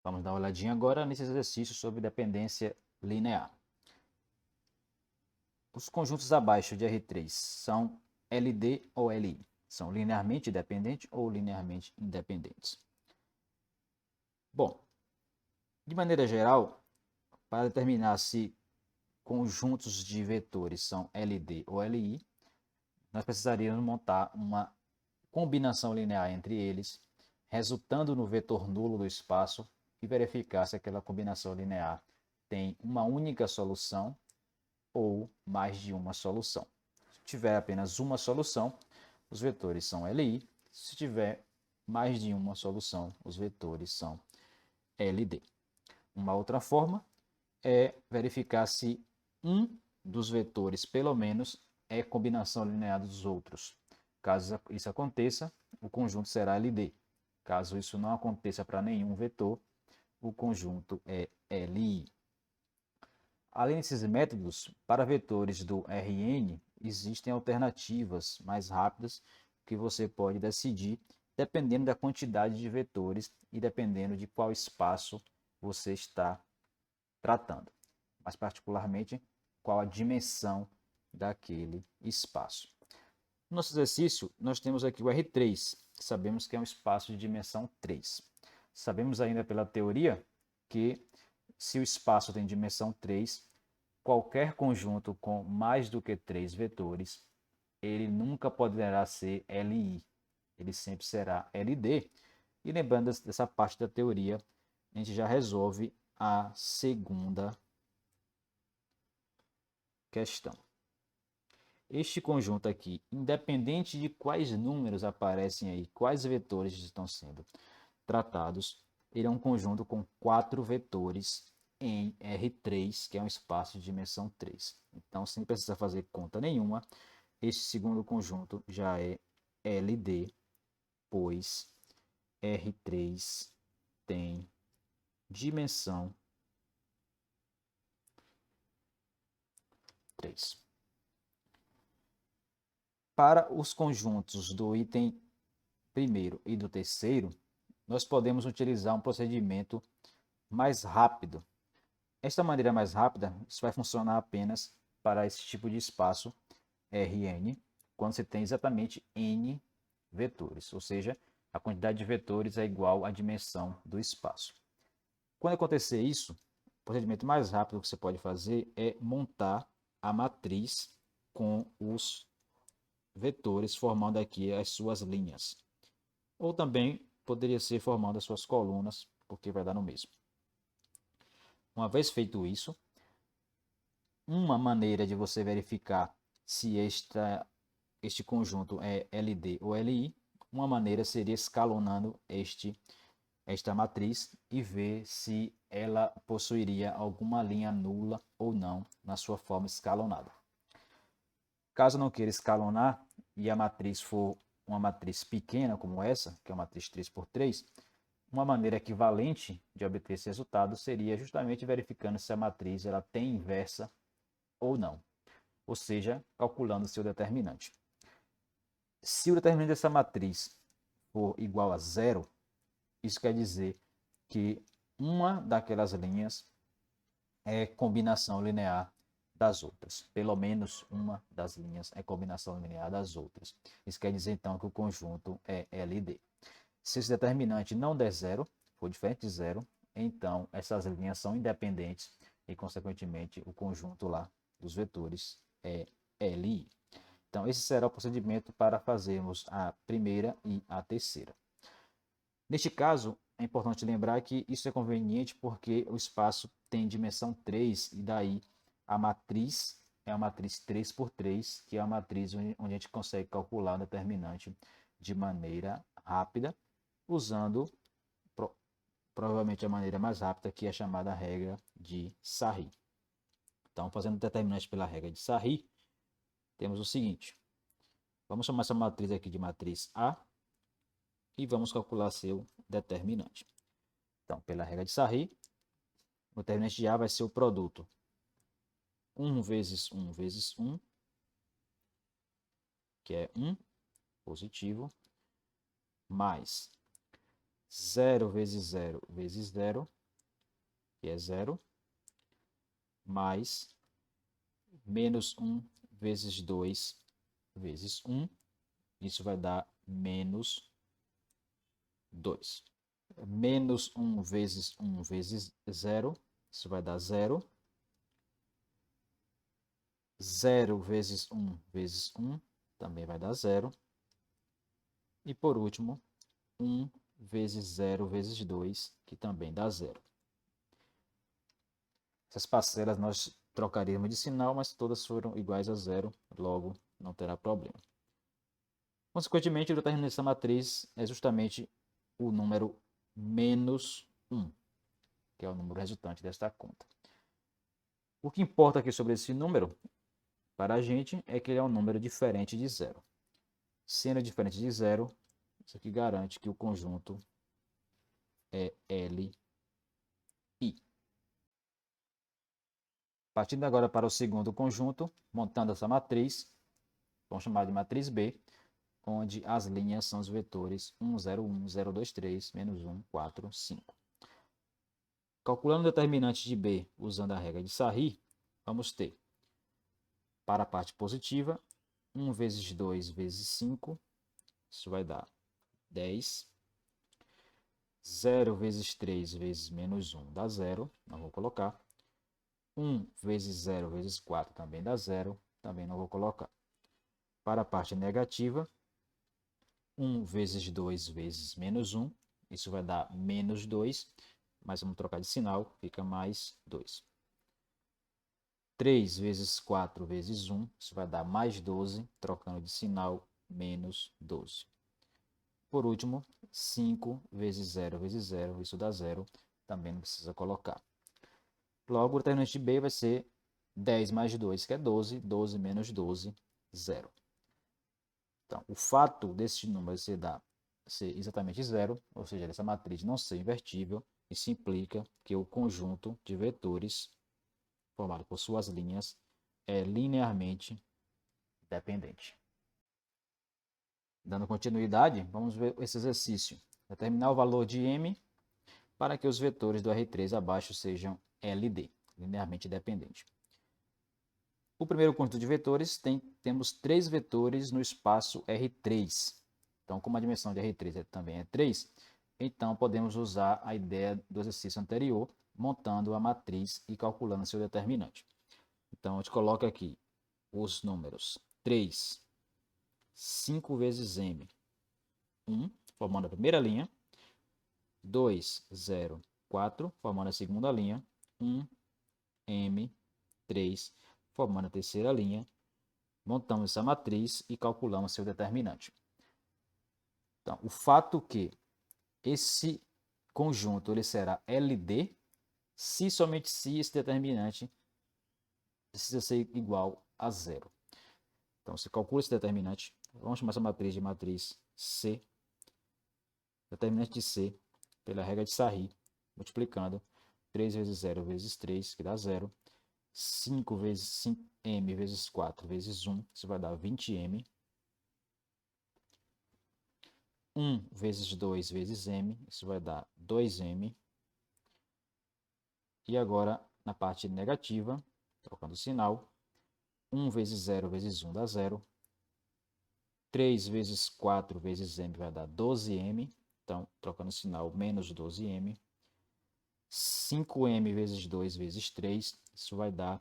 Vamos dar uma olhadinha agora nesse exercício sobre dependência linear. Os conjuntos abaixo de R3 são LD ou LI? São linearmente dependentes ou linearmente independentes? Bom, de maneira geral, para determinar se conjuntos de vetores são LD ou LI, nós precisaríamos montar uma combinação linear entre eles, resultando no vetor nulo do espaço e verificar se aquela combinação linear tem uma única solução ou mais de uma solução. Se tiver apenas uma solução, os vetores são LI. Se tiver mais de uma solução, os vetores são LD. Uma outra forma é verificar se um dos vetores, pelo menos, é combinação linear dos outros. Caso isso aconteça, o conjunto será LD. Caso isso não aconteça para nenhum vetor, o conjunto é LI. Além desses métodos, para vetores do Rn, existem alternativas mais rápidas que você pode decidir dependendo da quantidade de vetores e dependendo de qual espaço você está tratando, mas particularmente qual a dimensão daquele espaço. No nosso exercício, nós temos aqui o R3, que sabemos que é um espaço de dimensão 3. Sabemos ainda pela teoria que se o espaço tem dimensão 3, qualquer conjunto com mais do que 3 vetores, ele nunca poderá ser LI, ele sempre será LD. E lembrando dessa parte da teoria, a gente já resolve a segunda questão. Este conjunto aqui, independente de quais números aparecem aí, quais vetores estão sendo tratados, ele é um conjunto com 4 vetores em R3, que é um espaço de dimensão 3. Então, sem precisar fazer conta nenhuma, este segundo conjunto já é LD, pois R3 tem dimensão 3. Para os conjuntos do item primeiro e do terceiro, nós podemos utilizar um procedimento mais rápido. Esta maneira mais rápida, isso vai funcionar apenas para esse tipo de espaço Rn, quando você tem exatamente n vetores, ou seja, a quantidade de vetores é igual à dimensão do espaço. Quando acontecer isso, o procedimento mais rápido que você pode fazer é montar a matriz com os vetores, formando aqui as suas linhas. Ou também poderia ser formando as suas colunas, porque vai dar no mesmo. Uma vez feito isso, uma maneira de você verificar se este conjunto é LD ou LI, uma maneira seria escalonando esta matriz e ver se ela possuiria alguma linha nula ou não na sua forma escalonada. Caso não queira escalonar e a matriz for uma matriz pequena como essa, que é uma matriz 3x3, uma maneira equivalente de obter esse resultado seria justamente verificando se a matriz ela tem inversa ou não, ou seja, calculando seu determinante. Se o determinante dessa matriz for igual a zero, isso quer dizer que uma daquelas linhas é combinação linear das outras. Pelo menos uma das linhas é combinação linear das outras. Isso quer dizer, então, que o conjunto é LD. Se esse determinante não der zero, for diferente de zero, então essas linhas são independentes e, consequentemente, o conjunto lá dos vetores é LI. Então, esse será o procedimento para fazermos a primeira e a terceira. Neste caso, é importante lembrar que isso é conveniente porque o espaço tem dimensão 3 e daí a matriz é a matriz 3x3, que é a matriz onde a gente consegue calcular o determinante de maneira rápida, usando provavelmente a maneira mais rápida, que é a chamada regra de Sarri. Então, fazendo o determinante pela regra de Sarri, temos o seguinte. Vamos chamar essa matriz aqui de matriz A e vamos calcular seu determinante. Então, pela regra de Sarri, o determinante de A vai ser o produto 1 vezes 1 vezes 1, que é 1 positivo, mais 0 vezes 0 vezes 0, que é 0, mais menos 1 vezes 2 vezes 1, isso vai dar menos 2. Menos 1 vezes 1 vezes 0, isso vai dar 0. 0 vezes 1 vezes 1, também vai dar 0. E por último, 1 vezes 0 vezes 2, que também dá 0. Essas parcelas nós trocaríamos de sinal, mas todas foram iguais a 0, logo não terá problema. Consequentemente, o determinante dessa matriz é justamente o número menos 1, que é o número resultante desta conta. O que importa aqui sobre esse número, para a gente, é que ele é um número diferente de 0. Sendo diferente de 0, isso aqui garante que o conjunto é LI. Partindo agora para o segundo conjunto, montando essa matriz, vamos chamar de matriz B, onde as linhas são os vetores 1, 0, 1, 0, 2, 3, menos 1, 4, 5. Calculando o determinante de B usando a regra de Sarri, vamos ter, para a parte positiva, 1 vezes 2 vezes 5, isso vai dar 10. 0 vezes 3 vezes menos 1 dá 0, não vou colocar. 1 vezes 0 vezes 4 também dá 0, também não vou colocar. Para a parte negativa, 1 vezes 2 vezes menos 1, isso vai dar menos 2, mas vamos trocar de sinal, fica mais 2. 3 vezes 4 vezes 1, isso vai dar mais 12, trocando de sinal, menos 12. Por último, 5 vezes 0 vezes 0, isso dá 0, também não precisa colocar. Logo, o determinante de B vai ser 10 mais 2, que é 12, 12 menos 12, 0. Então, o fato desse número ser exatamente 0, ou seja, dessa matriz não ser invertível, isso implica que o conjunto de vetores formado por suas linhas é linearmente dependente. Dando continuidade, vamos ver esse exercício. Determinar o valor de m para que os vetores do R3 abaixo sejam LD, linearmente dependente. O primeiro conjunto de vetores temos 3 vetores no espaço R3. Então, como a dimensão de R3 também é 3, então podemos usar a ideia do exercício anterior, montando a matriz e calculando seu determinante. Então, a gente coloca aqui os números 3, 5 vezes m, 1, formando a primeira linha, 2, 0, 4, formando a segunda linha, 1, m, 3, formando a terceira linha. Montamos essa matriz e calculamos seu determinante. Então, o fato que esse conjunto ele será LD se somente se esse determinante precisa ser igual a 0. Então, você calcula esse determinante. Vamos chamar essa matriz de matriz C. Determinante de C, pela regra de Sarri, multiplicando 3 vezes 0 vezes 3, que dá 0. 5 vezes 5m vezes 4 vezes 1, isso vai dar 20m. 1 vezes 2 vezes m, isso vai dar 2m. E agora, na parte negativa, trocando o sinal, 1 vezes 0 vezes 1 dá 0. 3 vezes 4 vezes m vai dar 12m. Então, trocando o sinal, menos 12m. 5m vezes 2 vezes 3, isso vai dar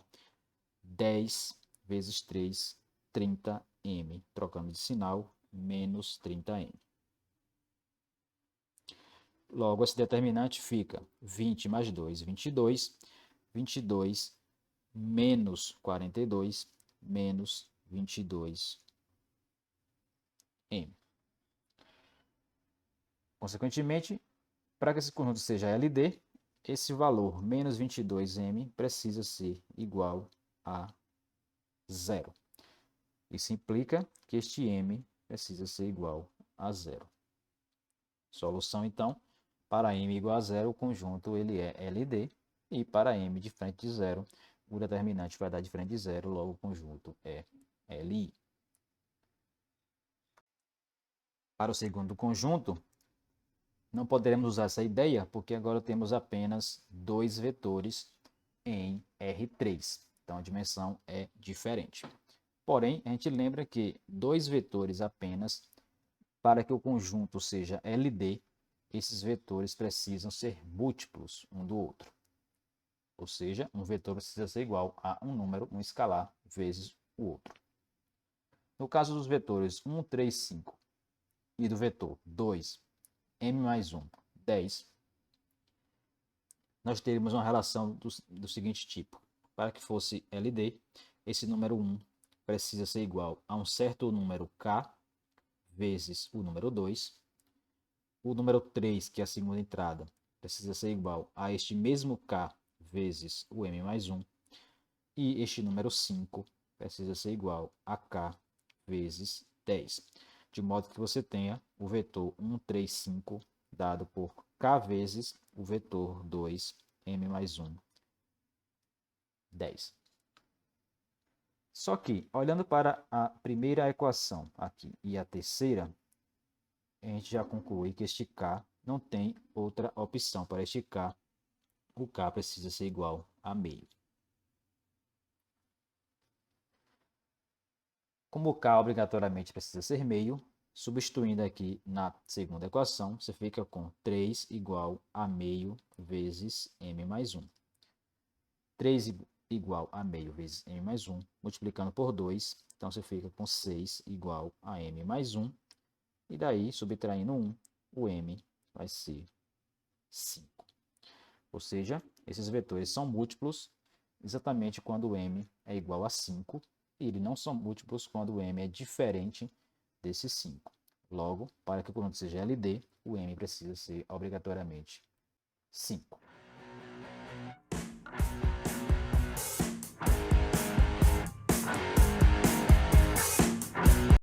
10 vezes 3, 30m. Trocando de sinal, menos 30m. Logo, esse determinante fica 20 mais 2, 22. 22 menos 42, menos 22m. Consequentemente, para que esse conjunto seja LD, esse valor menos 22m precisa ser igual a 0. Isso implica que este m precisa ser igual a 0. Solução, então, para m igual a 0, o conjunto ele é LD, e para m diferente de 0, o determinante vai dar diferente de 0, logo o conjunto é LI. Para o segundo conjunto, não poderemos usar essa ideia porque agora temos apenas 2 vetores em R3. Então a dimensão é diferente. Porém, a gente lembra que 2 vetores apenas, para que o conjunto seja LD, esses vetores precisam ser múltiplos um do outro. Ou seja, um vetor precisa ser igual a um número, um escalar, vezes o outro. No caso dos vetores 1, 3, 5 e do vetor 2, m mais 1, 10, nós teríamos uma relação do seguinte tipo. Para que fosse LD, esse número 1 precisa ser igual a um certo número k vezes o número 2. O número 3, que é a segunda entrada, precisa ser igual a este mesmo k vezes o m mais 1. E este número 5 precisa ser igual a k vezes 10. De modo que você tenha o vetor 1, 3, 5 dado por k vezes o vetor 2, m mais 1, 10. Só que, olhando para a primeira equação aqui e a terceira, a gente já conclui que este k não tem outra opção. Para este k, o k precisa ser igual a meio. Como o k obrigatoriamente precisa ser meio, substituindo aqui na segunda equação, você fica com 3 igual a meio vezes m mais 1. 3 igual a meio vezes m mais 1, multiplicando por 2, então você fica com 6 igual a m mais 1. E daí, subtraindo 1, o m vai ser 5. Ou seja, esses vetores são múltiplos exatamente quando o m é igual a 5, e eles não são múltiplos quando o m é diferente desses 5. Logo, para que o conjunto seja LD, o m precisa ser obrigatoriamente 5.